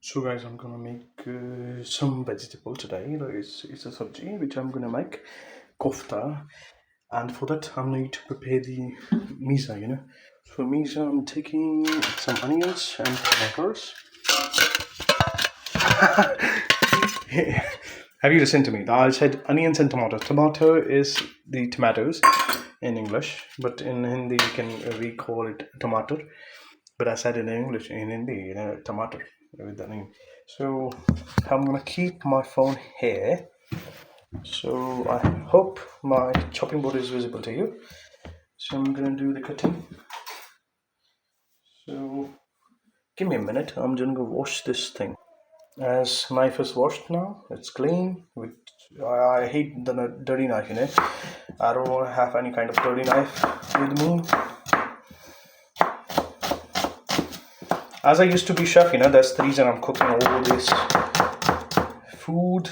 So guys, I'm gonna make some vegetable today. It's a sabji which I'm gonna make kofta, and for that I need to prepare the misa. For misa, I'm taking some onions and tomatoes. Have you listened to me? I said onions and tomatoes. Tomato is the tomatoes in English, but in Hindi we call it tomato. But I said in English, in Hindi, tomato with the name. So I'm gonna keep my phone here. So I hope my chopping board is visible to you. So I'm gonna do the cutting. So give me a minute. I'm just gonna wash this thing. As knife is washed now, it's clean. I hate the dirty knife in it. I don't want to have any kind of dirty knife with me. As I used to be chef, that's the reason I'm cooking all this food.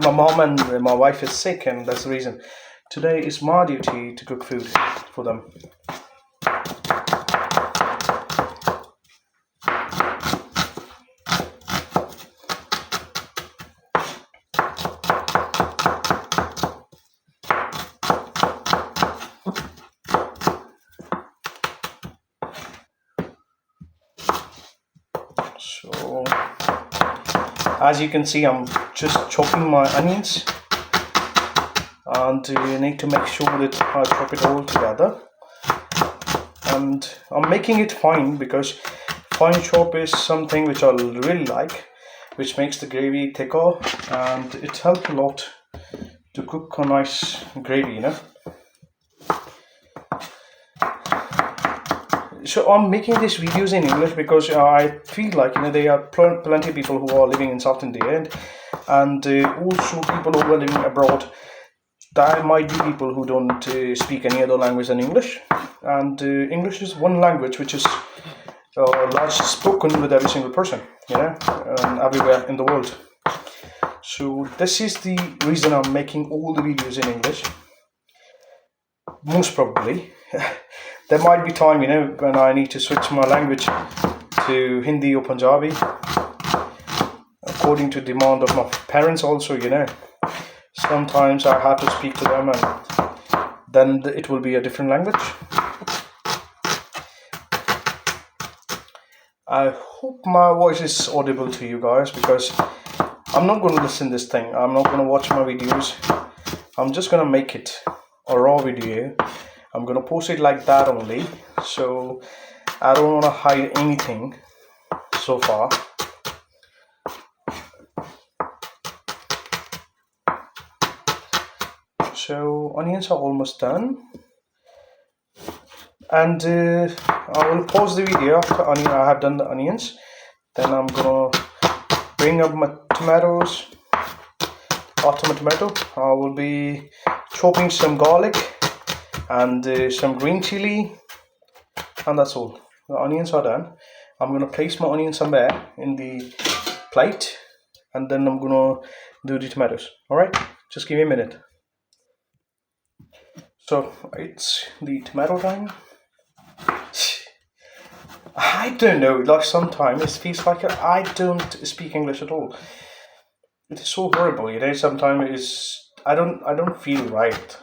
My mom and my wife is sick, and that's the reason. Today is my duty to cook food for them. So, as you can see, I'm just chopping my onions, and you need to make sure that I chop it all together. And I'm making it fine because fine chop is something which I really like, which makes the gravy thicker, and it helps a lot to cook a nice gravy, So I'm making these videos in English because I feel like there are plenty of people who are living in South India, and also people who are living abroad. There might be people who don't speak any other language than English, and English is one language which is largely spoken with every single person, everywhere in the world. So this is the reason I'm making all the videos in English. Most probably. There might be time, when I need to switch my language to Hindi or Punjabi, according to demand of my parents also, Sometimes I have to speak to them, and then it will be a different language. I hope my voice is audible to you guys, because I'm not going to listen this thing. I'm not going to watch my videos. I'm just going to make it a raw video. I'm going to post it like that only. So I don't want to hide anything so far. So onions are almost done. And I will pause the video after I have done the onions. Then I'm going to bring up my tomatoes. After my tomato, I will be chopping some garlic and some green chili, and that's all. The onions are done. I'm going to place my onion somewhere in the plate, and then I'm going to do the tomatoes. Alright, just give me a minute. So it's the tomato time. I don't know, like sometimes it feels like I don't speak English at all. It is so horrible, sometimes I don't feel right.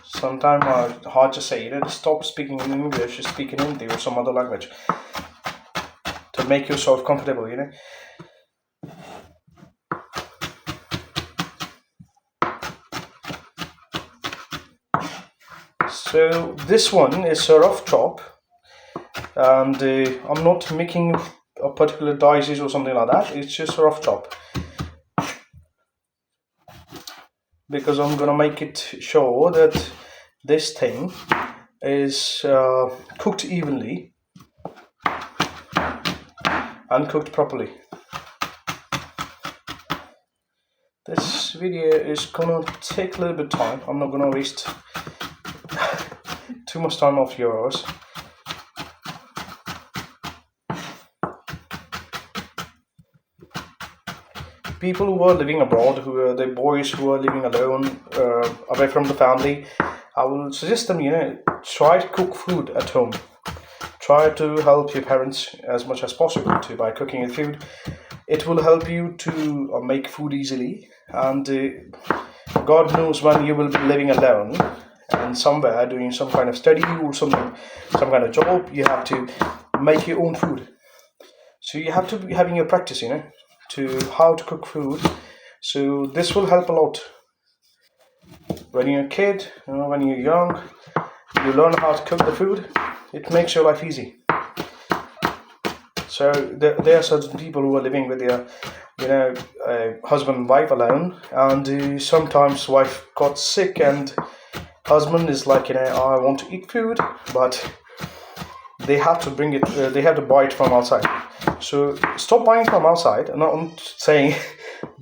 Sometimes it's hard to say, stop speaking in English, speak in Hindi or some other language to make yourself comfortable, So this one is a rough chop, and I'm not making a particular dices or something like that. It's just a rough chop, because I'm gonna make it sure that this thing is cooked evenly and cooked properly. This video is gonna take a little bit of time. I'm not gonna waste too much time of yours. People who are living abroad, who are the boys who are living alone, away from the family, I will suggest them, try to cook food at home. try to help your parents as much as possible to by cooking your food. It will help you to make food easily, and God knows when you will be living alone and somewhere doing some kind of study or something, some kind of job, you have to make your own food. So you have to be having your practice, to how to cook food. So this will help a lot. When you're a kid, when you're young, you learn how to cook the food. It makes your life easy. So there are certain people who are living with their, husband and wife alone, and sometimes wife got sick and husband is like, I want to eat food, but they have to bring it. They have to buy it from outside. So stop buying from outside. I'm not saying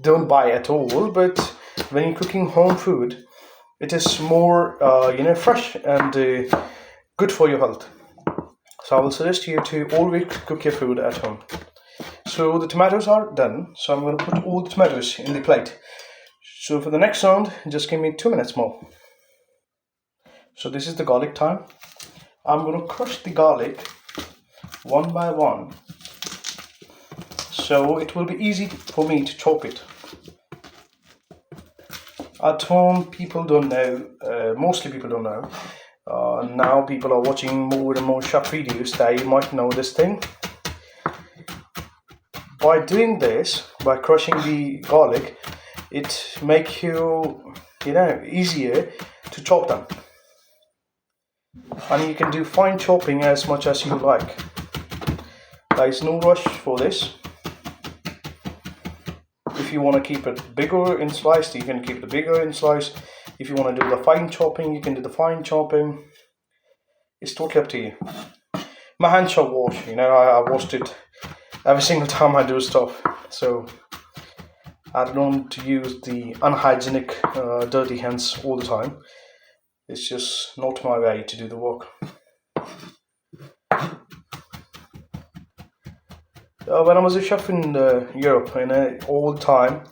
don't buy at all, but when you're cooking home food, it is more, fresh and good for your health. So I will suggest you to always cook your food at home. So the tomatoes are done. So I'm going to put all the tomatoes in the plate. So for the next round, just give me 2 minutes more. So this is the garlic time. I'm going to crush the garlic one by one. So it will be easy for me to chop it. At home, people don't know, mostly people don't know. Now people are watching more and more chef videos, they might know this thing. By doing this, by crushing the garlic, it makes you, easier to chop them. And you can do fine chopping as much as you like. There is no rush for this. If you want to keep it bigger in slice, you can keep it bigger in slice. If you want to do the fine chopping, you can do the fine chopping. It's totally up to you. My hands are washed, I washed it every single time I do stuff. So I don't use the unhygienic, dirty hands all the time. It's just not my way to do the work. When I was a chef in Europe, all the time,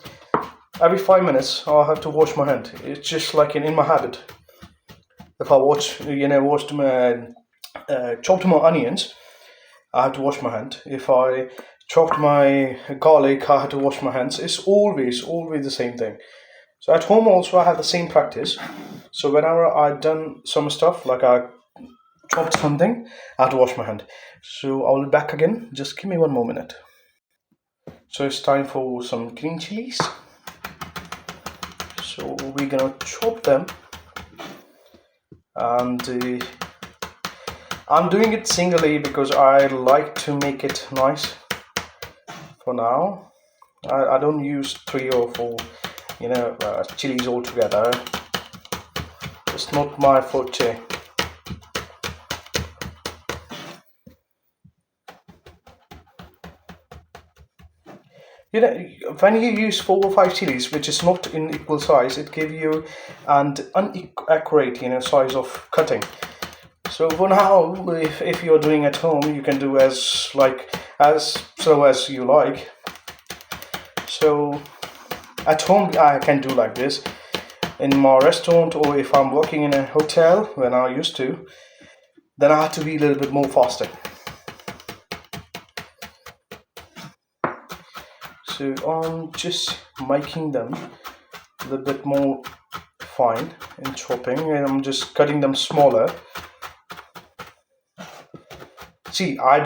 every 5 minutes I have to wash my hand. It's just like in my habit. If I chopped my onions, I have to wash my hand. If I chopped my garlic, I have to wash my hands. It's always the same thing. So at home also I have the same practice. So whenever I've done some stuff, like I chopped something, I have to wash my hand. So I will be back again. Just give me 1 more minute. So it's time for some green chilies. So we're gonna chop them, and I'm doing it singly because I like to make it nice. For now, I don't use 3 or 4, chilies all together. It's not my forte. When you use 4 or 5 chilies, which is not in equal size, it gives you an inaccurate, size of cutting. So for now, if you're doing at home, you can do as slow as you like. So at home, I can do like this. In my restaurant, or if I'm working in a hotel, when I used to, then I had to be a little bit more faster. So I'm just making them a little bit more fine in chopping, and I'm just cutting them smaller. See, I'm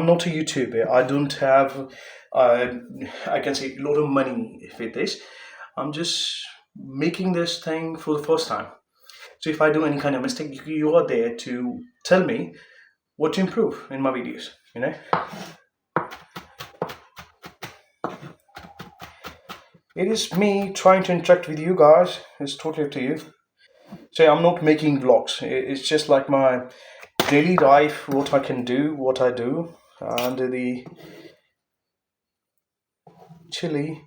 not a YouTuber. I don't have, I can say, a lot of money with this. I'm just making this thing for the first time. So if I do any kind of mistake, you are there to tell me what to improve in my videos, It is me trying to interact with you guys. It's totally up to you. So I'm not making vlogs. It's just like my daily life, what I can do, what I do. And the chili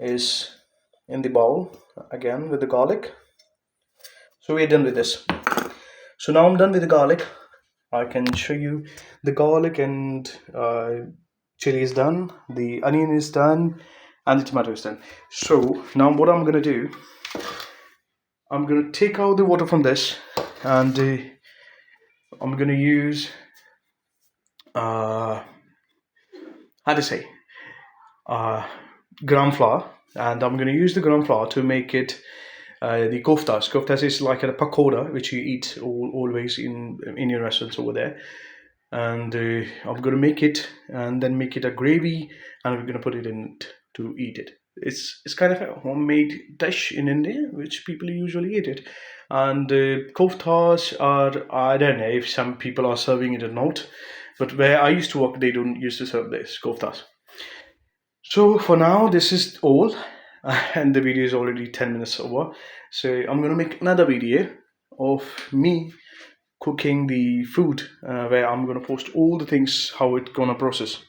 is in the bowl again with the garlic. So we're done with this. So now I'm done with the garlic. I can show you the garlic and chili is done. The onion is done. And the tomato is done. So now what I'm going to do, I'm going to take out the water from this, and I'm going to use how to say, gram flour, and I'm going to use the gram flour to make it the koftas. Koftas is like a pakoda, which you eat always in Indian restaurants over there. And I'm going to make it and then make it a gravy, and we're going to put it in to eat it. It's kind of a homemade dish in India, which people usually eat it. And koftas are, I don't know if some people are serving it or not, but where I used to work, they don't used to serve this koftas. So for now, this is all, and the video is already 10 minutes over. So I'm gonna make another video of me cooking the food, where I'm gonna post all the things how it's gonna process.